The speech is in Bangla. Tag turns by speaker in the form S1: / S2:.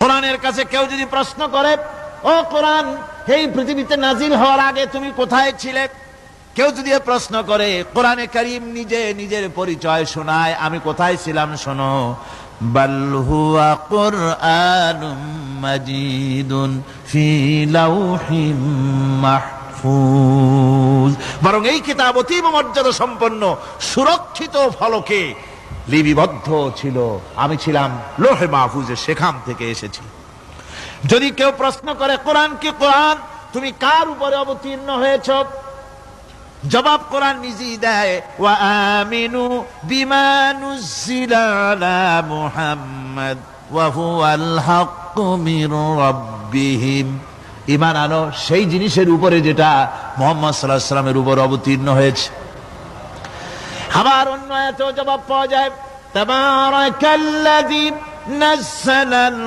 S1: কোরআনের কাছে কেউ যদি প্রশ্ন করে, ও কোরআন, এই পৃথিবীতে নাজিল হওয়ার আগে তুমি কোথায় ছিলে? কেউ যদি প্রশ্ন করে, কোরআনে কারীম নিজে নিজের পরিচয় শোনায়, আমি কোথায় ছিলাম শোনো। বাল হুয়া কুরআনুম মাজিদুন ফি লাউহিম মাহফুজ, বরং এই কিতাব অতীব মর্যাদা সম্পন্ন সুরক্ষিত ফলকে লিপিবদ্ধ ছিল, আমি ছিলাম লৌহে মাহফুজে, সেখান থেকে এসেছি। যদি কেউ প্রশ্ন করে, কোরআন কি কোরআন, তুমি কার উপরে অবতীর্ণ হয়েছ? জবাব কোরআন নিজেই দেয়, ওয়া আমিনু বিমা নুজিলা আলা মুহাম্মাদ ওয়া হুয়াল হাক্কু মির রাব্বিহিম। ঈমান আনো সেই জিনিসের উপরে যেটা মুহাম্মদ সাল্লাল্লাহু আলাইহি ওয়াসাল্লামের উপর অবতীর্ণ হয়েছে। আবার অন্য আয়াতেও জবাব পাওয়া যায়, তাবারাকাল্লাযী নাযালাল